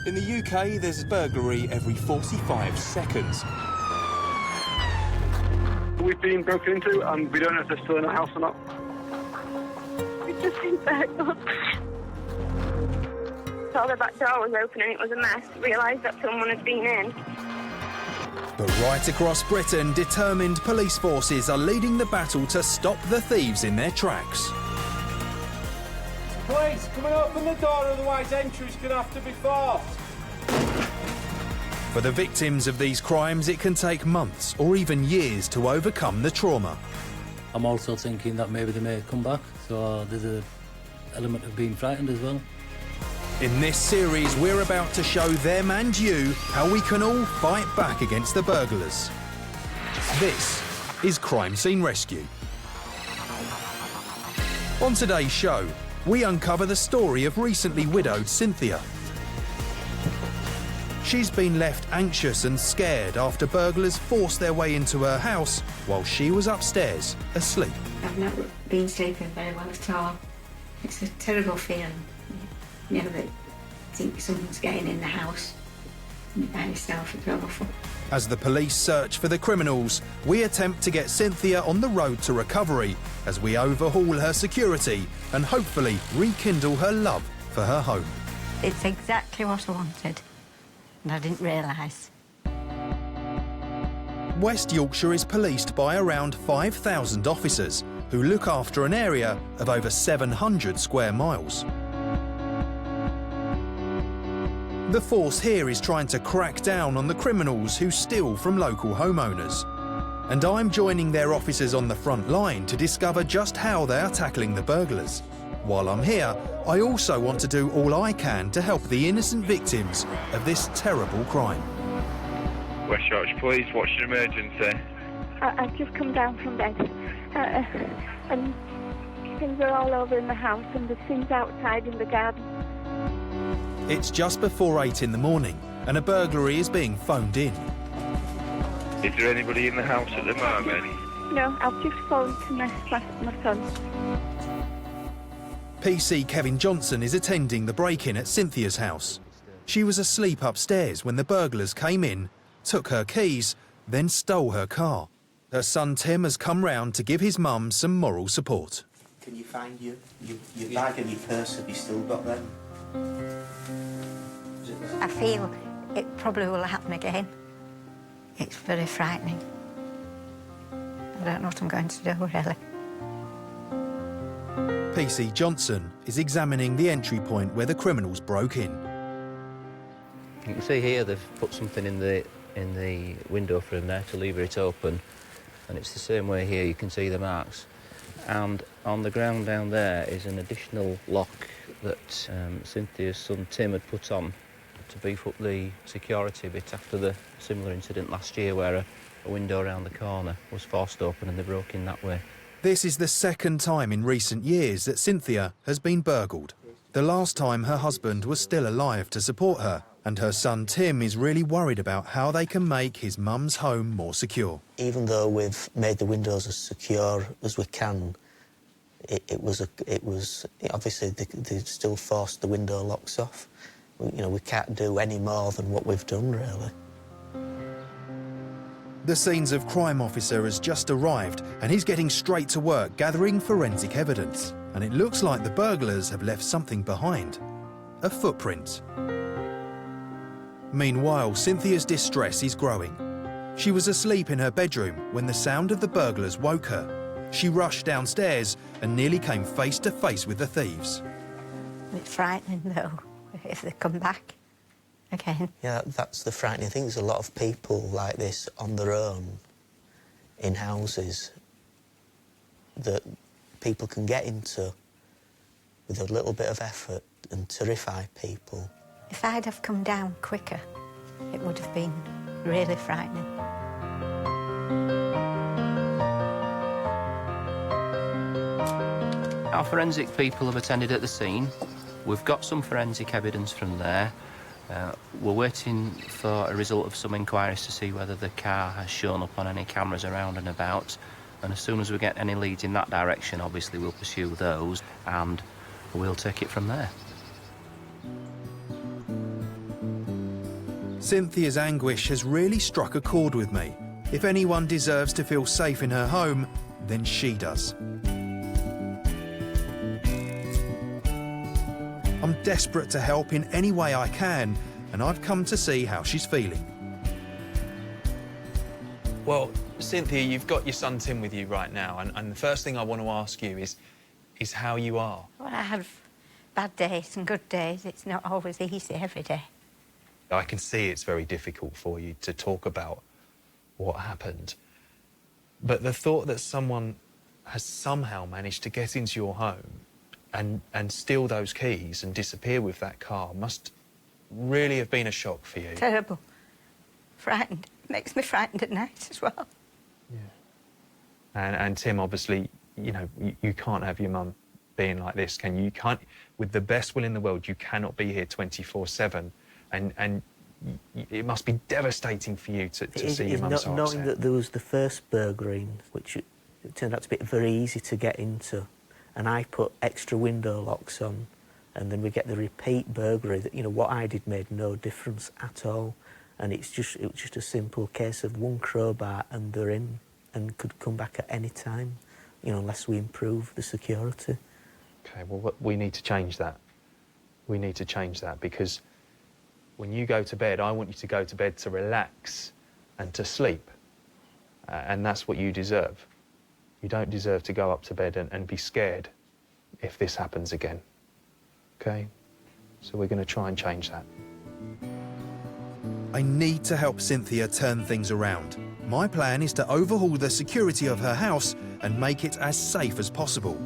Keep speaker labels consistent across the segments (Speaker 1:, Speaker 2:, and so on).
Speaker 1: In the UK, there's a burglary every 45 seconds.
Speaker 2: We've been broken into and we don't know if they're still in the house or not.
Speaker 3: We've just been burgled. Saw the back door was open and it was a mess. Realised that someone had been in.
Speaker 1: But right across Britain, determined police forces are leading the battle to stop the thieves in their tracks.
Speaker 4: Police, come and open the door, otherwise entry's going to have to be forced.
Speaker 1: For the victims of these crimes, it can take months or even years to overcome the trauma.
Speaker 5: I'm also thinking that maybe they may come back, so there's an element of being frightened as well.
Speaker 1: In this series, we're about to show them and you how we can all fight back against the burglars. This is Crime Scene Rescue. On today's show, we uncover the story of recently widowed Cynthia. She's been left anxious and scared after burglars forced their way into her house while she was upstairs, asleep.
Speaker 6: I've never been sleeping very well at all. It's a terrible feeling. You know, that think someone's getting in the house and by yourself is awful.
Speaker 1: As the police search for the criminals, we attempt to get Cynthia on the road to recovery as we overhaul her security and hopefully rekindle her love for her home.
Speaker 6: It's exactly what I wanted, and I didn't realise.
Speaker 1: West Yorkshire is policed by around 5,000 officers who look after an area of over 700 square miles. The force here is trying to crack down on the criminals who steal from local homeowners. And I'm joining their officers on the front line to discover just how they are tackling the burglars. While I'm here, I also want to do all I can to help the innocent victims of this terrible crime.
Speaker 7: West Yorkshire Police, what's your emergency?
Speaker 3: I've just come down from bed and things are all over in the house and there's things outside in the garden.
Speaker 1: It's just before 8 in the morning and a burglary is being phoned in.
Speaker 7: Is there anybody in the house at the moment?
Speaker 3: No, I've just phoned to my son.
Speaker 1: PC Kevin Johnson is attending the break-in at Cynthia's house. She was asleep upstairs when the burglars came in, took her keys, then stole her car. Her son Tim has come round to give his mum some moral support.
Speaker 8: Can you find your bag and your purse? Have you still got them?
Speaker 6: I feel it probably will happen again. It's very frightening. I don't know what I'm going to do, really.
Speaker 1: PC Johnson is examining the entry point where the criminals broke in.
Speaker 9: You can see here they've put something in the window frame there to lever it open, and it's the same way here. You can see the marks, and on the ground down there is an additional lock that Cynthia's son Tim had put on to beef up the security a bit after the similar incident last year where a window around the corner was forced open and they broke in that way.
Speaker 1: This is the second time in recent years that Cynthia has been burgled. The last time her husband was still alive to support her, and her son Tim is really worried about how they can make his mum's home more secure.
Speaker 8: Even though we've made the windows as secure as we can, it was obviously they still forced the window locks off. We can't do any more than what we've done, really.
Speaker 1: The scenes of crime officer has just arrived and he's getting straight to work gathering forensic evidence. And it looks like the burglars have left something behind. A footprint. Meanwhile, Cynthia's distress is growing. She was asleep in her bedroom when the sound of the burglars woke her. She rushed downstairs and nearly came face to face with the thieves.
Speaker 6: It's frightening, though, if they come back again.
Speaker 8: Yeah, that's the frightening thing. There's a lot of people like this on their own in houses that people can get into with a little bit of effort and terrify people.
Speaker 6: If I'd have come down quicker, it would have been really frightening.
Speaker 9: Our forensic people have attended at the scene. We've got some forensic evidence from there. We're waiting for a result of some inquiries to see whether the car has shown up on any cameras around and about. And as soon as we get any leads in that direction, obviously we'll pursue those and we'll take it from there.
Speaker 1: Cynthia's anguish has really struck a chord with me. If anyone deserves to feel safe in her home, then she does. I'm desperate to help in any way I can, and I've come to see how she's feeling.
Speaker 10: Well, Cynthia, you've got your son Tim with you right now, and the first thing I want to ask you is how you are.
Speaker 6: Well, I have bad days and good days. It's not always easy every day.
Speaker 10: I can see it's very difficult for you to talk about what happened. But the thought that someone has somehow managed to get into your home and steal those keys and disappear with that car must really have been a shock for you.
Speaker 6: Terrible. Frightened. Makes me frightened at night as well.
Speaker 10: Yeah. And Tim, obviously, you know, you can't have your mum being like this, can you? You can't, with the best will in the world, you cannot be here 24/7. And it must be devastating for you to see your mum so upset.
Speaker 8: Knowing that there was the first burglary, which it turned out to be very easy to get into, and I put extra window locks on, and then we get the repeat burglary that, you know, what I did made no difference at all, and it was just a simple case of one crowbar and they're in and could come back at any time, you know, unless we improve the security.
Speaker 10: OK, well, we need to change that. We need to change that, because when you go to bed, I want you to go to bed to relax and to sleep. And that's what you deserve. You don't deserve to go up to bed and be scared if this happens again. OK? So we're going to try and change that.
Speaker 1: I need to help Cynthia turn things around. My plan is to overhaul the security of her house and make it as safe as possible.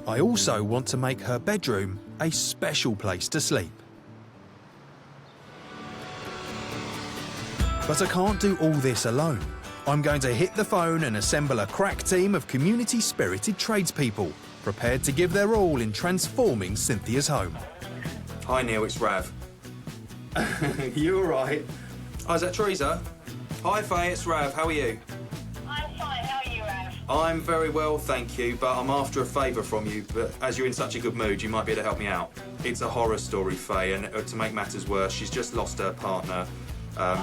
Speaker 1: I also want to make her bedroom a special place to sleep. But I can't do all this alone. I'm going to hit the phone and assemble a crack team of community-spirited tradespeople, prepared to give their all in transforming Cynthia's home.
Speaker 11: Hi Neil, it's Rav. You all right? Oh, is that Teresa? Hi Faye, it's Rav, how are you?
Speaker 12: I'm fine, how are you, Rav?
Speaker 11: I'm very well, thank you, but I'm after a favour from you, but as you're in such a good mood, you might be able to help me out. It's a horror story, Faye, and to make matters worse, she's just lost her partner.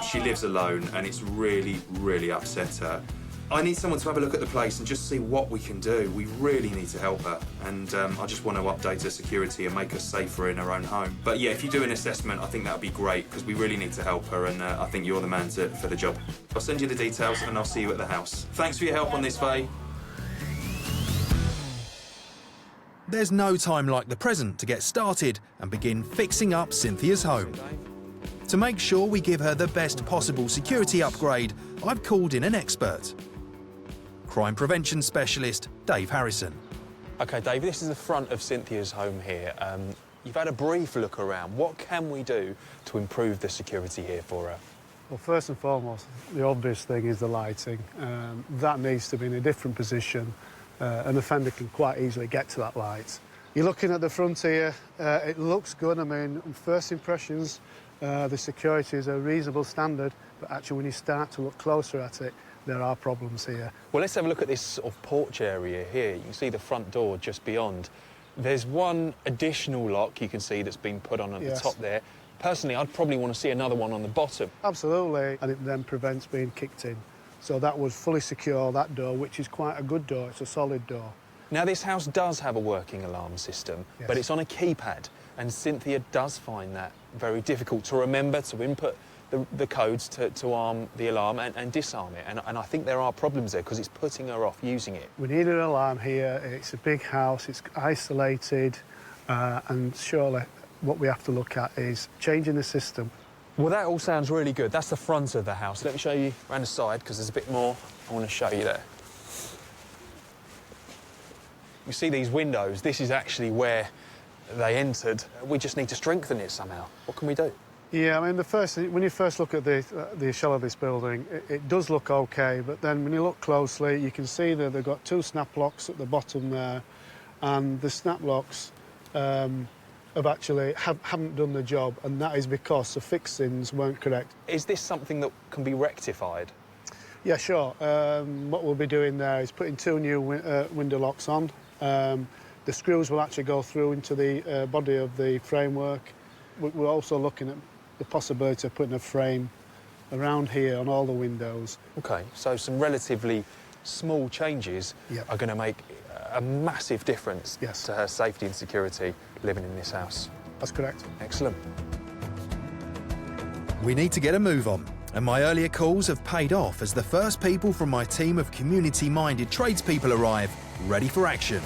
Speaker 11: She lives alone and it's really, really upset her. I need someone to have a look at the place and just see what we can do. We really need to help her, and I just want to update her security and make her safer in her own home. But yeah, if you do an assessment, I think that would be great, because we really need to help her, and I think you're the man for the job. I'll send you the details and I'll see you at the house. Thanks for your help on this, Faye.
Speaker 1: There's no time like the present to get started and begin fixing up Cynthia's home. To make sure we give her the best possible security upgrade, I've called in an expert. Crime prevention specialist Dave Harrison.
Speaker 10: OK, Dave, this is the front of Cynthia's home here. You've had a brief look around. What can we do to improve the security here for her?
Speaker 13: Well, first and foremost, the obvious thing is the lighting. That needs to be in a different position. An offender can quite easily get to that light. You're looking at the front here. It looks good. I mean, first impressions, the security is a reasonable standard, but actually when you start to look closer at it, there are problems here.
Speaker 10: Well, let's have a look at this sort of porch area here. You can see the front door just beyond. There's one additional lock you can see that's been put on at the top there. Personally, I'd probably want to see another one on the bottom.
Speaker 13: Absolutely, and it then prevents being kicked in. So that would fully secure that door, which is quite a good door. It's a solid door.
Speaker 10: Now, this house does have a working alarm system, but it's on a keypad, and Cynthia does find that very difficult to remember, to input the codes to arm the alarm and disarm it. And I think there are problems there, because it's putting her off using it.
Speaker 13: We need an alarm here. It's a big house, it's isolated, and surely what we have to look at is changing the system.
Speaker 10: Well, that all sounds really good. That's the front of the house. Let me show you around the side, because there's a bit more I want to show you there. You see these windows? This is actually where they entered. We just need to strengthen it somehow. What can we do?
Speaker 13: Yeah, I mean, when you first look at the shell of this building, it does look OK, but then when you look closely, you can see that they've got two snap locks at the bottom there, and the snap locks haven't done the job, and that is because the fixings weren't correct.
Speaker 10: Is this something that can be rectified?
Speaker 13: Yeah, sure. What we'll be doing there is putting two new window locks on. The screws will actually go through into the body of the framework. We're also looking at the possibility of putting a frame around here on all the windows.
Speaker 10: OK, so some relatively small changes are going to make a massive difference to her safety and security living in this house.
Speaker 13: That's correct.
Speaker 10: Excellent.
Speaker 1: We need to get a move on, and my earlier calls have paid off as the first people from my team of community-minded tradespeople arrive, ready for action.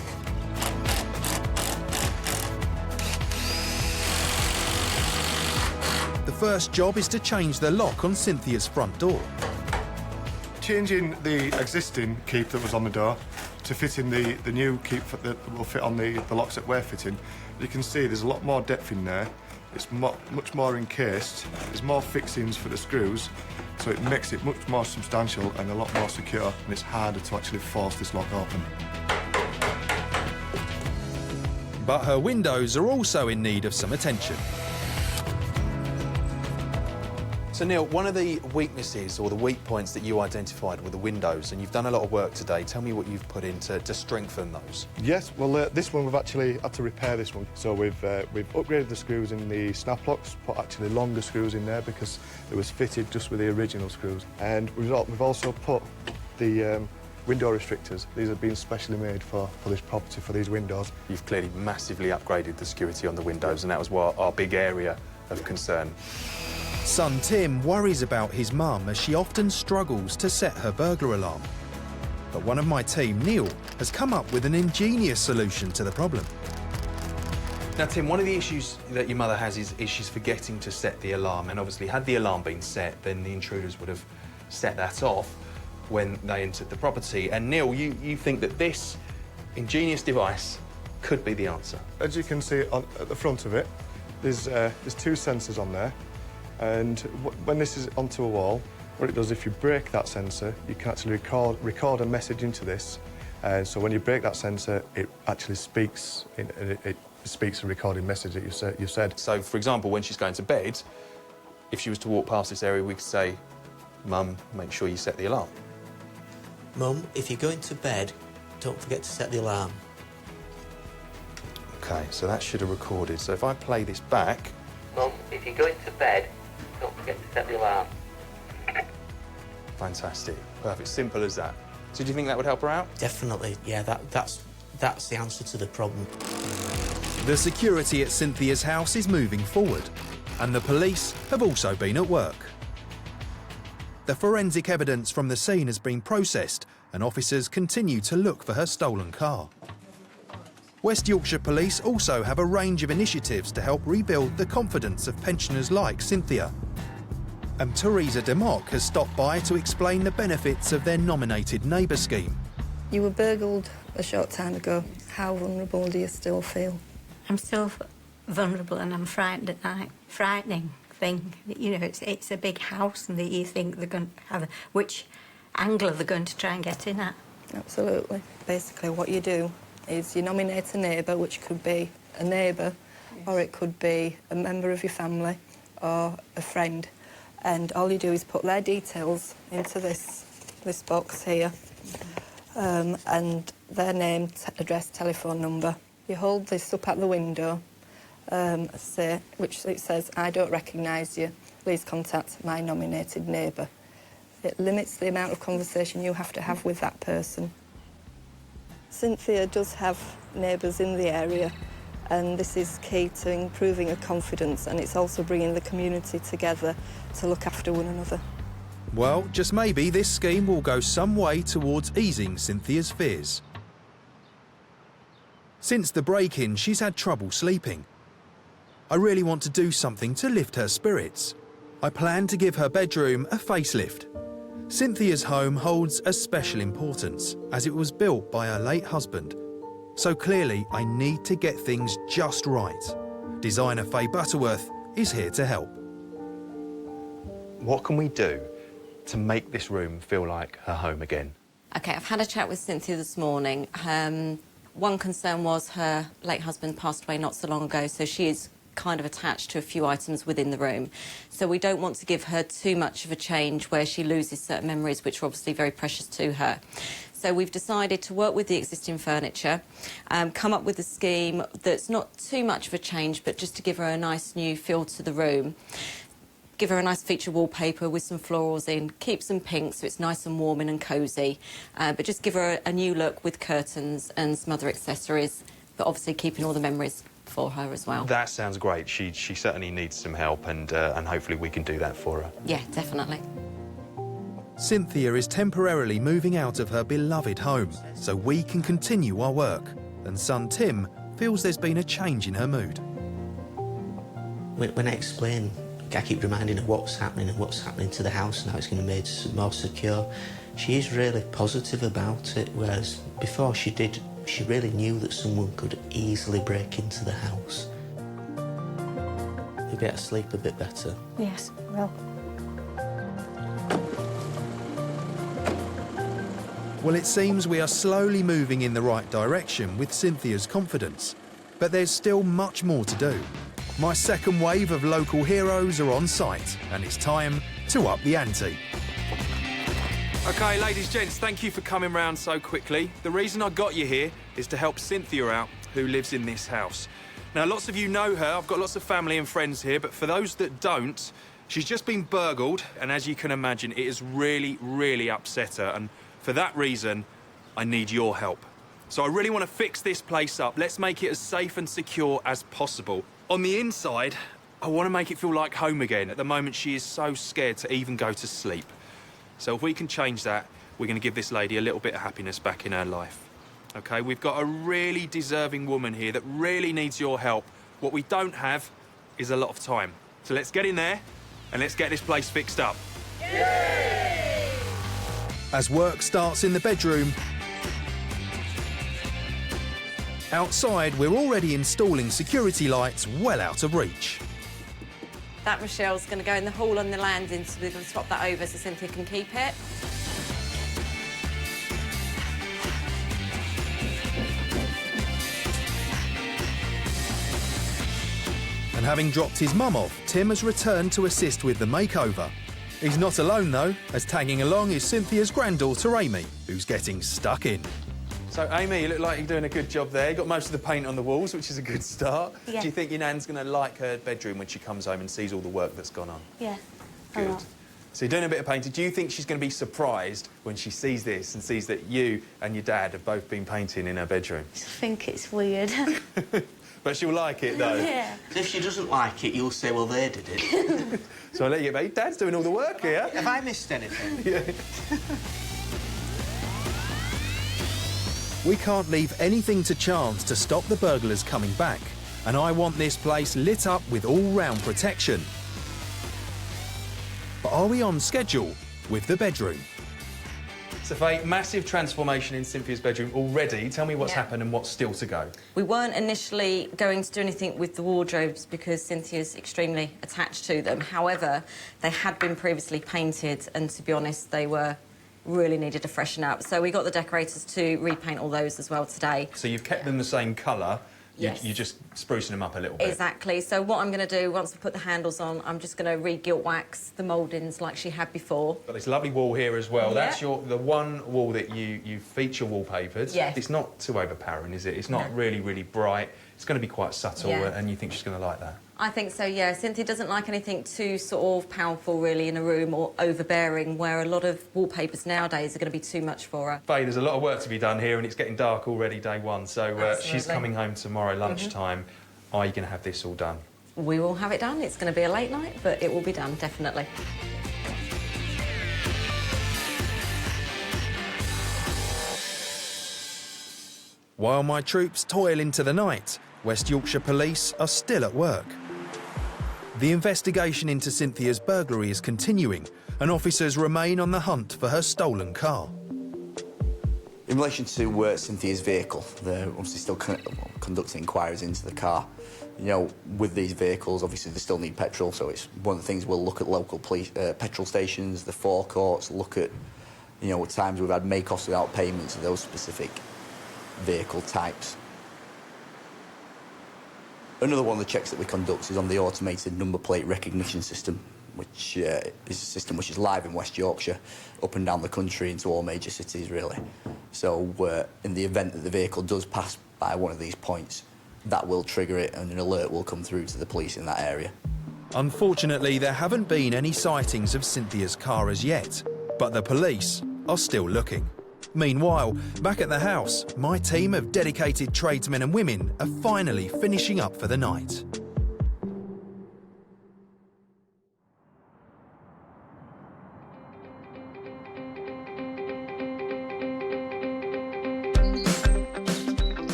Speaker 1: The first job is to change the lock on Cynthia's front door.
Speaker 14: Changing the existing keep that was on the door to fit in the new keep that will fit on the locks that we're fitting. You can see there's a lot more depth in there. It's much more encased. There's more fixings for the screws, so it makes it much more substantial and a lot more secure, and it's harder to actually force this lock open.
Speaker 1: But her windows are also in need of some attention. So Neil, one of the weaknesses or the weak points that you identified were the windows, and you've done a lot of work today. Tell me what you've put in to strengthen those.
Speaker 14: Yes, well, this one we've actually had to repair this one. So we've upgraded the screws in the snap locks, put actually longer screws in there because it was fitted just with the original screws. And we've also put the window restrictors. These have been specially made for this property, for these windows.
Speaker 11: You've clearly massively upgraded the security on the windows, and that was our big area of concern.
Speaker 1: Son Tim worries about his mum as she often struggles to set her burglar alarm. But one of my team, Neil, has come up with an ingenious solution to the problem.
Speaker 11: Now, Tim, one of the issues that your mother has is she's forgetting to set the alarm, and obviously had the alarm been set, then the intruders would have set that off when they entered the property. And Neil, you think that this ingenious device could be the answer?
Speaker 14: As you can see at the front of it, there's 2 sensors on there. And when this is onto a wall, what it does, if you break that sensor, you can actually record a message into this. And so when you break that sensor, it actually speaks, it speaks a recorded message that you've said.
Speaker 11: So, for example, when she's going to bed, if she was to walk past this area, we could say, Mum, make sure you set the alarm.
Speaker 8: Mum, if you're going to bed, don't forget to set the alarm.
Speaker 11: OK, so that should have recorded. So if I play this back...
Speaker 9: Mum, if you're going to bed, don't forget to set the alarm.
Speaker 11: Fantastic. Perfect. Simple as that. So do you think that would help her out?
Speaker 8: Definitely, yeah, that's the answer to the problem.
Speaker 1: The security at Cynthia's house is moving forward, and the police have also been at work. The forensic evidence from the scene has been processed, and officers continue to look for her stolen car. West Yorkshire Police also have a range of initiatives to help rebuild the confidence of pensioners like Cynthia. And Teresa DeMock has stopped by to explain the benefits of their Nominated Neighbour Scheme.
Speaker 15: You were burgled a short time ago. How vulnerable do you still feel?
Speaker 6: I'm still vulnerable and I'm frightened at night. Frightening thing. You know, it's a big house and you think they're going to have... Which angle are they going to try and get in at?
Speaker 15: Absolutely. Basically, what you do is you nominate a neighbour, which could be a neighbour, or it could be a member of your family or a friend. And all you do is put their details into this box here, and their name, address, telephone number. You hold this up at the window, which it says, I don't recognise you, please contact my nominated neighbour. It limits the amount of conversation you have to have with that person. Cynthia does have neighbours in the area, and this is key to improving her confidence, and it's also bringing the community together to look after one another.
Speaker 1: Well, just maybe this scheme will go some way towards easing Cynthia's fears. Since the break-in, she's had trouble sleeping. I really want to do something to lift her spirits. I plan to give her bedroom a facelift. Cynthia's home holds a special importance, as it was built by her late husband. So clearly, I need to get things just right. Designer Faye Butterworth is here to help.
Speaker 10: What can we do to make this room feel like her home again?
Speaker 16: OK, I've had a chat with Cynthia this morning. One concern was her late husband passed away not so long ago, so she is kind of attached to a few items within the room. So we don't want to give her too much of a change where she loses certain memories, which are obviously very precious to her. So we've decided to work with the existing furniture, come up with a scheme that's not too much of a change, but just to give her a nice new feel to the room. give her a nice feature wallpaper with some florals in, keep some pink so it's nice and warm and cosy, but just give her a new look with curtains and some other accessories, but obviously keeping all the memories for her as well.
Speaker 10: That sounds great. She certainly needs some help, and hopefully we can do that for her.
Speaker 16: Yeah, definitely.
Speaker 1: Cynthia is temporarily moving out of her beloved home so we can continue our work, and son Tim feels there's been a change in her mood.
Speaker 8: When I explain, I keep reminding her what's happening to the house and how it's going to be made more secure. She is really positive about it, whereas before she really knew that someone could easily break into the house. You'll be able to sleep a bit better.
Speaker 6: Yes, well.
Speaker 1: Well, it seems we are slowly moving in the right direction with Cynthia's confidence, but there's still much more to do. My second wave of local heroes are on site, and it's time to up the ante.
Speaker 11: OK, ladies, gents, thank you for coming round so quickly. The reason I got you here is to help Cynthia out, who lives in this house. Now, lots of you know her. I've got lots of family and friends here, but for those that don't, she's just been burgled, and as you can imagine, it has really, really upset her, and for that reason, I need your help. So I really want to fix this place up. Let's make it as safe and secure as possible. On the inside, I want to make it feel like home again. At the moment, she is so scared to even go to sleep. So if we can change that, we're going to give this lady a little bit of happiness back in her life. OK, we've got a really deserving woman here that really needs your help. What we don't have is a lot of time. So let's get in there and let's get this place fixed up.
Speaker 1: Yay! As work starts in the bedroom, outside we're already installing security lights well out of reach.
Speaker 16: That Michelle's going to go in the hall on the landing, so we're going to swap that over so Cynthia can keep it.
Speaker 1: And having dropped his mum off, Tim has returned to assist with the makeover. He's not alone though, as tagging along is Cynthia's granddaughter Amy, who's getting stuck in.
Speaker 11: So, Amy, you look like you're doing a good job there. You got most of the paint on the walls, which is a good start.
Speaker 6: Yeah.
Speaker 11: Do you think your nan's going to like her bedroom when she comes home and sees all the work that's gone on?
Speaker 6: Yeah.
Speaker 11: Good. So you're doing a bit of painting. Do you think she's going to be surprised when she sees this and sees that you and your dad have both been painting in her bedroom?
Speaker 6: I think it's weird.
Speaker 11: But she'll like it, though.
Speaker 6: Yeah.
Speaker 8: If she doesn't like it, you'll say, well, they did it.
Speaker 11: So I'll let you, mate. Dad's doing all the work here.
Speaker 8: Have I missed anything?
Speaker 11: Yeah.
Speaker 1: We can't leave anything to chance to stop the burglars coming back, and I want this place lit up with all-round protection. But are we on schedule with the bedroom?
Speaker 11: So, Faye, massive transformation in Cynthia's bedroom already. Tell me what's happened and what's still to go.
Speaker 16: We weren't initially going to do anything with the wardrobes because Cynthia's extremely attached to them. However, they had been previously painted, and to be honest, they were really needed to freshen up. So we got the decorators to repaint all those as well today.
Speaker 11: So you've kept them the same colour.
Speaker 16: Yes.
Speaker 11: You're just sprucing them up a little bit.
Speaker 16: Exactly. So what I'm going to do, once we put the handles on, I'm just going to re-gilt wax the mouldings like she had before.
Speaker 11: Got this lovely wall here as well.
Speaker 16: Yeah.
Speaker 11: That's the one wall that you feature wallpapered.
Speaker 16: Yes.
Speaker 11: It's not too overpowering, is it? It's not really, really bright. It's going to be quite subtle,
Speaker 16: Yeah.
Speaker 11: and you think she's going to like that?
Speaker 16: I think so, yeah. Cynthia doesn't like anything too sort of powerful, really, in a room or overbearing, where a lot of wallpapers nowadays are going to be too much for her.
Speaker 11: Faye, there's a lot of work to be done here, and it's getting dark already, day one. So she's coming home tomorrow lunchtime. Are you going to have this all done?
Speaker 16: We will have it done. It's going to be a late night, but it will be done, definitely.
Speaker 1: While my troops toil into the night, West Yorkshire Police are still at work. The investigation into Cynthia's burglary is continuing, and officers remain on the hunt for her stolen car.
Speaker 17: In relation to Cynthia's vehicle, they're obviously still conducting inquiries into the car. You know, with these vehicles, obviously they still need petrol, so it's one of the things we'll look at local police petrol stations, the forecourts, look at, you know, times we've had make-offs without payments of those specific vehicle types. Another one of the checks that we conduct is on the automated number plate recognition system, which is a system which is live in West Yorkshire, up and down the country into all major cities, really. So in the event that the vehicle does pass by one of these points, that will trigger it and an alert will come through to the police in that area.
Speaker 1: Unfortunately, there haven't been any sightings of Cynthia's car as yet, but the police are still looking. Meanwhile, back at the house, my team of dedicated tradesmen and women are finally finishing up for the night.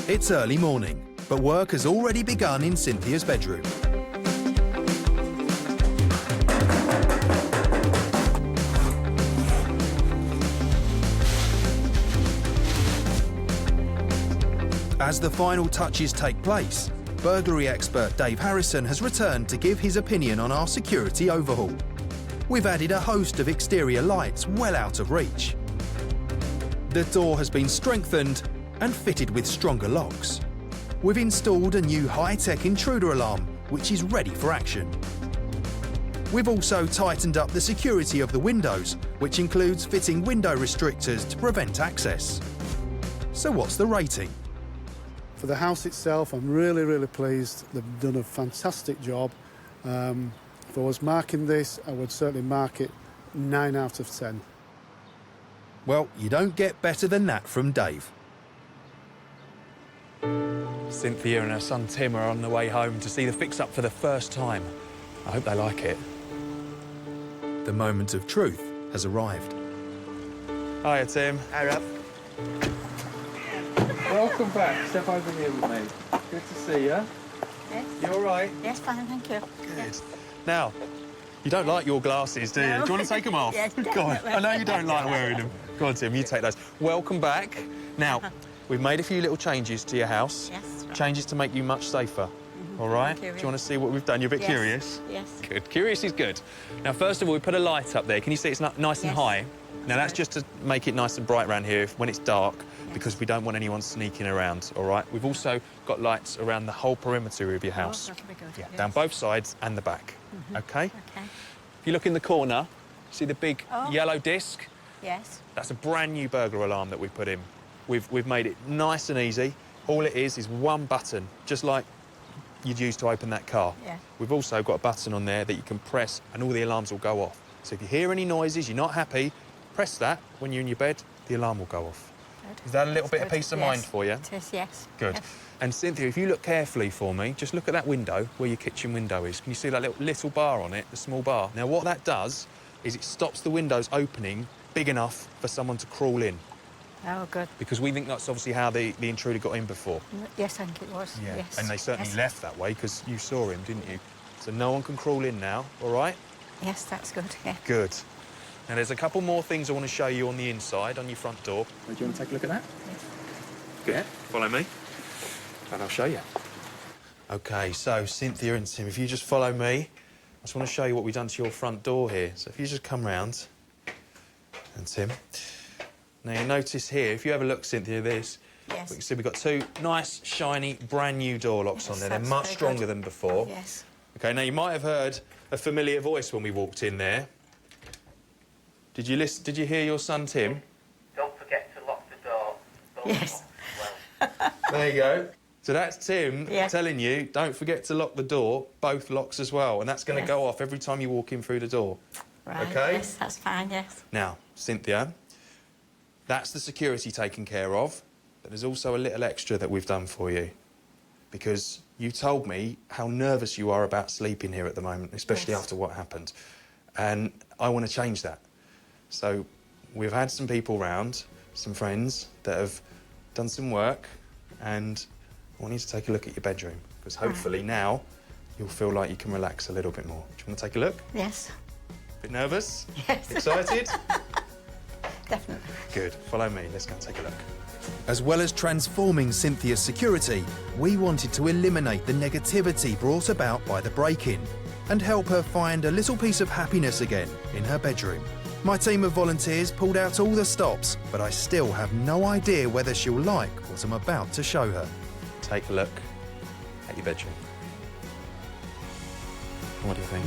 Speaker 1: It's early morning, but work has already begun in Cynthia's bedroom. As the final touches take place, burglary expert Dave Harrison has returned to give his opinion on our security overhaul. We've added a host of exterior lights well out of reach. The door has been strengthened and fitted with stronger locks. We've installed a new high-tech intruder alarm, which is ready for action. We've also tightened up the security of the windows, which includes fitting window restrictors to prevent access. So what's the rating?
Speaker 13: For the house itself, I'm really pleased. They've done a fantastic job. If I was marking this, I would certainly mark it 9 out of 10.
Speaker 1: Well, you don't get better than that from Dave.
Speaker 10: Cynthia and her son Tim are on the way home to see the fix-up for the first time. I hope they like it.
Speaker 1: The moment of truth has arrived.
Speaker 10: Hiya, Tim.
Speaker 17: Hi, Rav.
Speaker 4: Welcome back. Step over here with me. Good to see you.
Speaker 6: Yes.
Speaker 10: You all right?
Speaker 6: Yes, fine, thank you.
Speaker 10: Good. Now, you don't like your glasses, do you?
Speaker 6: No.
Speaker 10: Do you want to take them off?
Speaker 6: Yes,
Speaker 10: God,
Speaker 6: definitely.
Speaker 10: I know you don't like wearing them. Go on, Tim, you take those. Welcome back. Now, we've made a few little changes to your house.
Speaker 6: Yes. Right.
Speaker 10: Changes to make you much safer. All right? Do you want to see what we've done? You're a bit
Speaker 6: Yes.
Speaker 10: curious?
Speaker 6: Yes.
Speaker 10: Good. Curious is good. Now, first of all, we put a light up there. Can you see it's nice and
Speaker 6: Yes.
Speaker 10: high? Now, that's just to make it nice and bright around here when it's dark, because we don't want anyone sneaking around, all right? We've also got lights around the whole perimeter of your house.
Speaker 6: Oh, that'll be good.
Speaker 10: Yeah,
Speaker 6: Yes.
Speaker 10: down both sides and the back, OK?
Speaker 6: Okay.
Speaker 10: If you look in the corner, see the big yellow disc?
Speaker 6: Yes.
Speaker 10: That's a brand new burglar alarm that we put in. We've made it nice and easy. All it is one button, just like you'd use to open that car.
Speaker 6: Yeah.
Speaker 10: We've also got a button on there that you can press and all the alarms will go off. So if you hear any noises, you're not happy, press that when you're in your bed, the alarm will go off.
Speaker 6: Good.
Speaker 10: Is that a little bit of
Speaker 6: Good.
Speaker 10: peace of
Speaker 6: Yes.
Speaker 10: mind for you?
Speaker 6: It is, yes.
Speaker 10: Good.
Speaker 6: Yes.
Speaker 10: And Cynthia, if you look carefully for me, just look at that window where your kitchen window is. Can you see that little bar on it, the small bar? Now, what that does is it stops the windows opening big enough for someone to crawl in.
Speaker 6: Oh, good.
Speaker 10: Because we think that's obviously how the intruder got in before.
Speaker 6: Yes, I think it was. Yes.
Speaker 10: And they certainly
Speaker 6: Yes.
Speaker 10: left that way because you saw him, didn't you? So no one can crawl in now, all right?
Speaker 6: Yes, that's good, yeah.
Speaker 10: Good. Now, there's a couple more things I want to show you on the inside, on your front door. Do you want to take a look at that?
Speaker 6: Yes.
Speaker 10: Good. Follow me. And I'll show you. OK, so Cynthia and Tim, if you just follow me, I just want to show you what we've done to your front door here. So if you just come round, and Tim. Now, you notice here, if you have a look, Cynthia, this,
Speaker 6: Yes.
Speaker 10: we can see we've got two nice, shiny, brand new door locks on there. They're
Speaker 6: that's
Speaker 10: much
Speaker 6: very
Speaker 10: stronger
Speaker 6: good.
Speaker 10: than before.
Speaker 6: Yes.
Speaker 10: OK, now you might have heard a familiar voice when we walked in there. Did you listen? Did you hear your son, Tim?
Speaker 9: Don't forget to lock the door.
Speaker 6: Yes.
Speaker 10: There you go. So that's Tim
Speaker 6: Yeah.
Speaker 10: telling you, don't forget to lock the door, both locks as well, and that's going to
Speaker 6: Yes.
Speaker 10: go off every time you walk in through the door.
Speaker 6: Right.
Speaker 10: OK?
Speaker 6: Yes, that's fine, yes.
Speaker 10: Now, Cynthia, that's the security taken care of, but there's also a little extra that we've done for you. Because you told me how nervous you are about sleeping here at the moment, especially
Speaker 6: Yes.
Speaker 10: after what happened. And I want to change that. So we've had some people round, some friends that have done some work, and I want you to take a look at your bedroom, because hopefully now you'll feel like you can relax a little bit more. Do you want to take a look?
Speaker 6: Yes.
Speaker 10: Bit nervous?
Speaker 6: Yes.
Speaker 10: Excited?
Speaker 6: Definitely.
Speaker 10: Good. Follow me. Let's go and take a look.
Speaker 1: As well as transforming Cynthia's security, we wanted to eliminate the negativity brought about by the break-in and help her find a little piece of happiness again in her bedroom. My team of volunteers pulled out all the stops, but I still have no idea whether she'll like what I'm about to show her.
Speaker 10: Take a look at your bedroom. What do you think?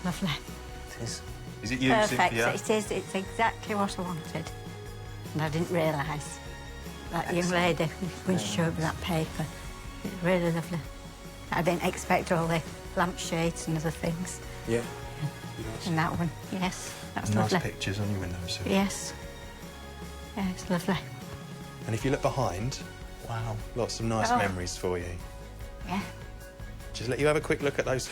Speaker 6: Lovely.
Speaker 8: It is.
Speaker 10: Is it you,
Speaker 6: Perfect.
Speaker 10: Cynthia?
Speaker 6: It is. It's exactly what I wanted. And I didn't realise that young lady when she showed me that paper. It's really lovely. I didn't expect all the lampshades and other things.
Speaker 11: Yeah.
Speaker 6: And that one, yes, that's
Speaker 11: Nice
Speaker 6: lovely.
Speaker 11: pictures on your windows.
Speaker 6: Yes. Yeah, it's lovely.
Speaker 11: And if you look behind, wow, lots of nice
Speaker 6: Oh.
Speaker 11: memories for you.
Speaker 6: Yeah.
Speaker 11: Just let you have a quick look at those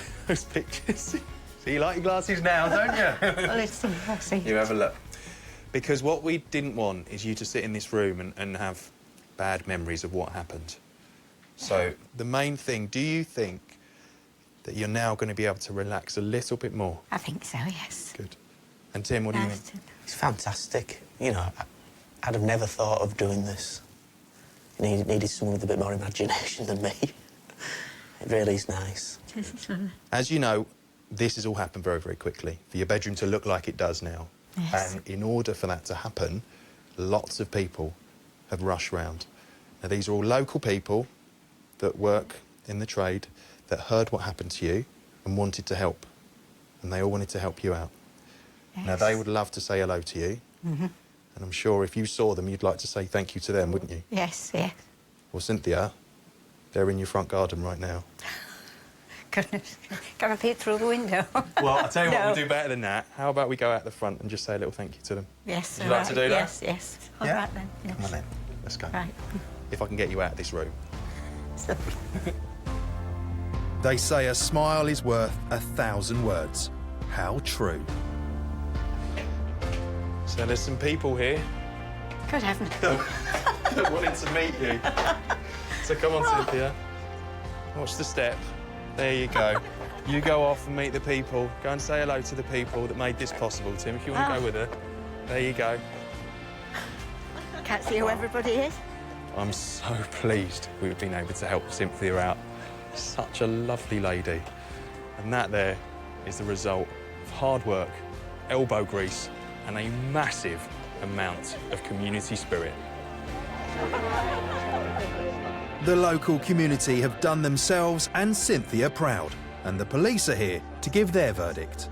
Speaker 11: pictures. So you like your glasses now, don't you?
Speaker 6: Well, it's impressive.
Speaker 11: You have a look. Because what we didn't want is you to sit in this room and have bad memories of what happened. So the main thing, do you think that you're now going to be able to relax a little bit more?
Speaker 6: I think so, yes.
Speaker 11: Good. And Tim, what do you think?
Speaker 8: It's fantastic. You know, I'd have never thought of doing this. It needed someone with a bit more imagination than me. It really is nice.
Speaker 11: As you know, this has all happened very, very quickly. For your bedroom to look like it does now.
Speaker 6: Yes.
Speaker 11: And in order for that to happen, lots of people have rushed round. Now, these are all local people that work in the trade that heard what happened to you and wanted to help. And they all wanted to help you out.
Speaker 6: Yes.
Speaker 11: Now, they would love to say hello to you.
Speaker 6: Mm-hmm.
Speaker 11: And I'm sure if you saw them, you'd like to say thank you to them, wouldn't you?
Speaker 6: Yes, yes.
Speaker 11: Well, Cynthia, they're in your front garden right now.
Speaker 6: Goodness. Can I peek through the window?
Speaker 11: Well, I'll tell you what,
Speaker 6: No.
Speaker 11: we'll do better than that. How about we go out the front and just say a little thank you to them?
Speaker 6: Yes,
Speaker 11: Would you like to do that?
Speaker 6: Yes, yes. All
Speaker 11: Yeah?
Speaker 6: right then. Yes.
Speaker 11: Come on then, let's go.
Speaker 6: Right.
Speaker 11: If I can get you out of this room.
Speaker 6: So,
Speaker 1: They say a smile is worth 1,000 words. How true.
Speaker 11: So there's some people here
Speaker 6: good heavens.
Speaker 11: that wanted to meet you. So come on, Cynthia. Watch the step. There you go. You go off and meet the people. Go and say hello to the people that made this possible, Tim, if you want to go with her. There you go.
Speaker 6: Can't see who everybody is.
Speaker 11: I'm so pleased we've been able to help Cynthia out. Such a lovely lady. And that there is the result of hard work, elbow grease, and a massive amount of community spirit.
Speaker 1: The local community have done themselves and Cynthia proud, and the police are here to give their verdict.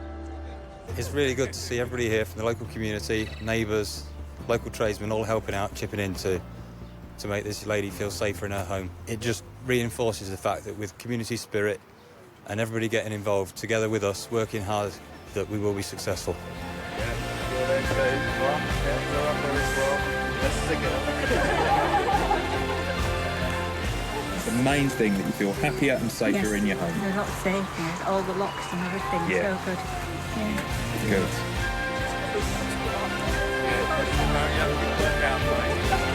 Speaker 18: It's really good to see everybody here from the local community, neighbours, local tradesmen all helping out, chipping in to make this lady feel safer in her home. It just reinforces the fact that with community spirit and everybody getting involved together with us, working hard, that we will be successful.
Speaker 11: The main thing that you feel happier and safer
Speaker 6: Yes.
Speaker 11: in your home.
Speaker 6: There's a lot safe, yes. All the locks and everything.
Speaker 11: Yeah.
Speaker 6: So good. Yeah.
Speaker 11: Good.